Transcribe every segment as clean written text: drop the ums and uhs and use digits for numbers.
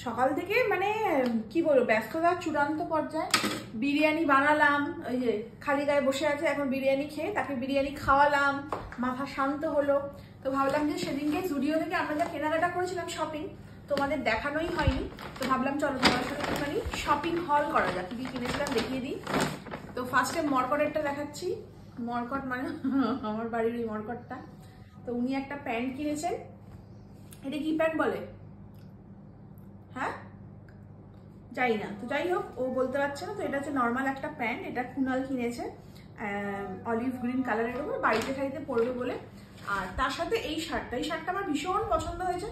সকাল থেকে মানে কি বলবো, ব্যস্ততার চূড়ান্ত পর্যায়ে। বিরিয়ানি বানালাম, ওই যে খালি গায়ে বসে আছে এখন, বিরিয়ানি খেয়ে তাকে বিরিয়ানি খাওয়ালাম, মাথা শান্ত হলো। তো ভাবলাম যে সেদিনকে জুডিও থেকে আমরা যা কেনাকাটা করেছিলাম শপিং, তোমাদের দেখানোই হয়নি, তো ভাবলাম চলো তোমার সাথে একটুখানি শপিং হল করা যাক, কি কিনেছিলাম দেখিয়ে দিই। তো ফার্স্টে মরকটেরটা দেখাচ্ছি। মরকট মানে আমার বাড়ির ওই মরকটটা। তো উনি একটা প্যান্ট কিনেছেন, এটা কি প্যান্ট বলে হ্যাঁ যাই না, তো যাই হোক ও বলতে পারছে না। তো এটা হচ্ছে নর্মাল একটা প্যান্ট, এটা কুনাল কিনেছে অলিভ গ্রিন কালারের উপর, বাড়িতে খাইতে পরবে বলে। আর তার সাথে এই শার্টটা আমার ভীষণ পছন্দ হয়েছে।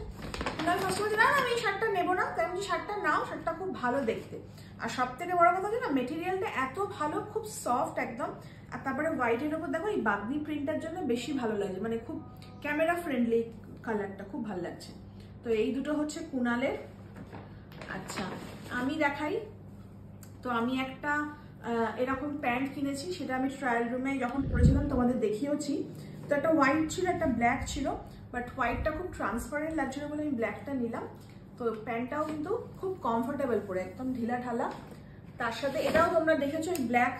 কুনাল ফার্স্ট বলছে না আমি এই শার্টটা নেবো না, তাই আমি শার্টটা নাও, শার্টটা খুব ভালো দেখতে। আর সব থেকে বড় কথা হচ্ছে না, মেটেরিয়ালটা এত ভালো, খুব সফট একদম। আর তারপরে হোয়াইটের উপর দেখো এই বাগনি প্রিন্টার জন্য বেশি ভালো লাগছে, মানে খুব ক্যামেরা ফ্রেন্ডলি কালারটা, খুব ভালো লাগছে। তো এই দুটো হচ্ছে কুনালের। আচ্ছা আমি দেখাই, তো আমি একটা এরকম প্যান্ট কিনেছি, সেটা আমি ট্রায়াল রুমে যখন পরেছিলাম তোমাদের দেখিয়েছি। তো একটা হোয়াইট ছিল, একটা ব্ল্যাক ছিল, বাট হোয়াইটটা খুব ট্রান্সপারেন্ট লাগছিল বলে আমি ব্ল্যাকটা নিলাম। তো প্যান্টটাও কিন্তু খুব কমফোর্টেবল পরে, একদম ঢিলা ঢালা। তার সাথে এটাও তোমরা দেখেছো, এই ব্ল্যাক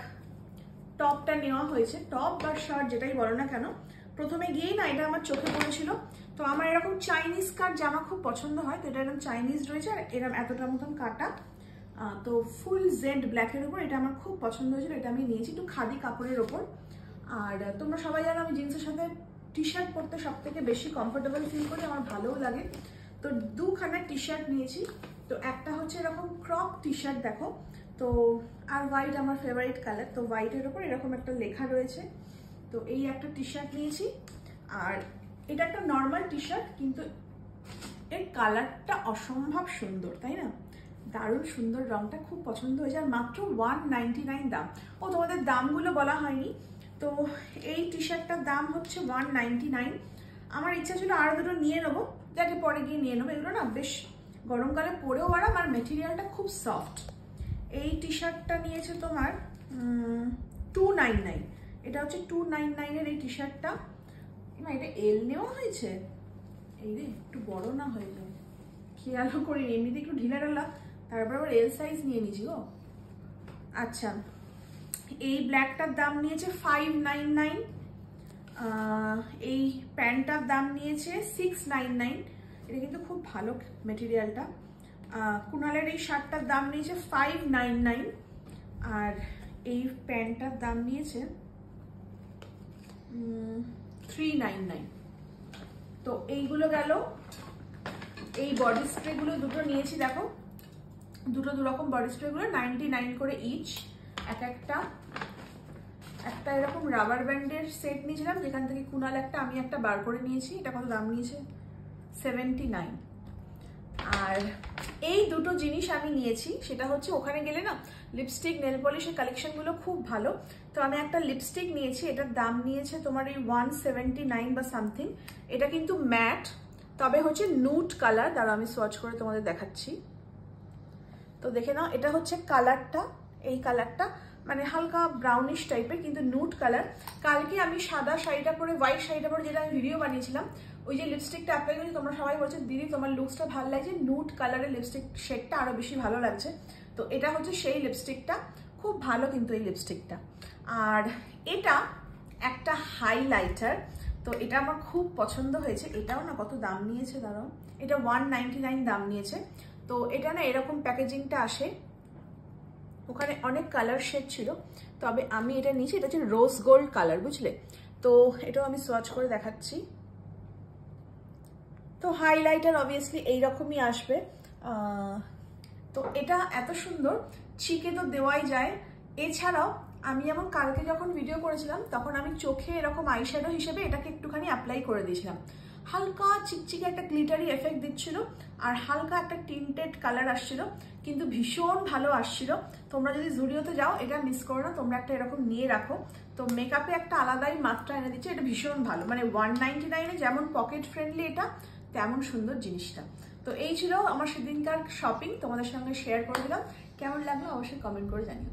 টপটা নেওয়া হয়েছে, টপ বা শার্ট যেটাই বলো না কেন। প্রথমে গিয়েই না এটা আমার চোখে পড়েছিল। তো আমার এরকম চাইনিজ কাট জামা খুব পছন্দ হয়, তো এটা এরকম চাইনিজ রয়েছে আর এরকম এতটা মতন কাটা। তো ফুল জেড ব্ল্যাকের উপর এটা আমার খুব পছন্দ হয়েছিল, এটা আমি নিয়েছি একটু খাদি কাপড়ের ওপর। আর তোমরা সবাই জানো আমি জিন্সের সাথে টি শার্ট পরতে সব থেকে বেশি কমফোর্টেবল ফিল করি, আমার ভালোও লাগে। তো দুখানা টি শার্ট নিয়েছি। তো একটা হচ্ছে এরকম ক্রপ টি শার্ট দেখো, তো আর হোয়াইট আমার ফেভারিট কালার, তো হোয়াইটের ওপর এরকম একটা লেখা রয়েছে। তো এই একটা টি শার্ট নিয়েছি। আর এটা একটা নর্মাল টি শার্ট, কিন্তু এর কালারটা অসম্ভব সুন্দর, তাই না? দারুণ সুন্দর, রংটা খুব পছন্দ হয়েছে। আর মাত্র 199 দাম। ও তোমাদের দামগুলো বলা হয়নি। তো এই টি শার্টটার দাম হচ্ছে 199। আমার ইচ্ছা ছিল আরো দুটো নিয়ে নেবো, যাকে পরে গিয়ে নিয়ে নেবো। এগুলো না বেশ গরমকালে পরেও আরাম, আর মেটেরিয়ালটা খুব সফট। এই টি শার্টটা নিয়েছে তোমার 299। এটা হচ্ছে 299 এর এই টি শার্টটা। না এটা এল নেওয়া হয়েছে, এই রে একটু বড় না হয়ে যায়, খেয়ালও করিনি, এমনিতে একটু ঢিলা ঢালা, তারপর আবার এল সাইজ নিয়ে নিয়েছি গো। আচ্ছা এই ব্ল্যাকটার দাম নিয়েছে 599। এই প্যান্টটার দাম নিয়েছে 699। এটা কিন্তু খুব ভালো মেটেরিয়ালটা। কুনালের এই শার্টটার দাম নিয়েছে 599। আর এই প্যান্টটার দাম নিয়েছে 399। তো এইগুলো গেল। এই বডি স্প্রে গুলো দুটো নিয়েছি, দেখো দুটো দুরকম বডি স্প্রে গুলো 99 করে ইচ। একটা এরকম রাবার ব্যান্ডের সেট নিয়েছিলাম, যেখান থেকে কুনাল একটা আমি একটা বার করে নিয়েছি। এটা কত দাম নিয়েছে? 79। আর এই দুটো জিনিস আমি নিয়েছি, সেটা হচ্ছে ওখানে গেলে না লিপস্টিক নেল পলিশের কালেকশন গুলো খুব ভালো। তো আমি একটা লিপস্টিক নিয়েছি, এটার দাম নিয়েছে তোমার এই 179 বা সামথিং। এটা কিন্তু ম্যাট, তবে হচ্ছে নুড কালার। দাঁড়াও আমি সোয়াচ করে তোমাদের দেখাচ্ছি। তো দেখে নাও, এটা হচ্ছে কালারটা, এই কালারটা মানে হালকা ব্রাউনিশ টাইপের, কিন্তু নুড কালার। কালকে আমি সাদা শাড়িটা পরে, হোয়াইট শাড়িটা পরে যেটা আমি ভিডিও বানিয়েছিলাম, ওই যে লিপস্টিকটা অ্যাপ্লাই করেছি, তোমরা সবাই বলছো দিদি তোমার লুকসটা ভালো লাগছে, নুড কালারের লিপস্টিক শেডটা আরো বেশি ভালো লাগছে। তো এটা হচ্ছে সেই লিপস্টিকটা, খুব ভালো কিন্তু এই লিপস্টিকটা। আর এটা একটা হাইলাইটার, তো এটা আমার খুব পছন্দ হয়েছে। এটাও না কত দাম নিয়েছে দাঁড়াও, এটা 199 দাম নিয়েছে। তো এটা না এরকম প্যাকেজিংটা আসে, ওখানে অনেক কালার শেড ছিল, তবে আমি এটা নিয়েছি। এটা হচ্ছে রোজ গোল্ড কালার, বুঝলে? তো এটাও আমি সোয়াচ করে দেখাচ্ছি। তো হাইলাইটার অবভিয়াসলি এইরকমই আসবে। তো এটা এত সুন্দর, চিকে তো দেওয়াই যায়। এছাড়াও আমি যেমন কালকে যখন ভিডিও করেছিলাম, তখন আমি চোখে এরকম আইশ্যাডো হিসেবে এটাকে একটুখানি অ্যাপ্লাই করে দিয়েছিলাম। হালকা চিকচিকে একটা গ্লিটারি এফেক্ট দিচ্ছিল, আর হালকা একটা টিন্টেড কালার আসছিল, কিন্তু ভীষণ ভালো আসছিল। তোমরা যদি জুডিওতে যাও এটা মিস করো না, তোমরা একটা এরকম নিয়ে রাখো। তো মেকআপে একটা আলাদাই মাত্রা এনে দিচ্ছে, এটা ভীষণ ভালো। মানে 199-এ যেমন পকেট ফ্রেন্ডলি এটা, তেমন সুন্দর জিনিসটা। তো এই ছিল আমার সেদিনকার শপিং, তোমাদের সঙ্গে শেয়ার করে দিলাম। কেমন লাগলো অবশ্যই কমেন্ট করে জানিও।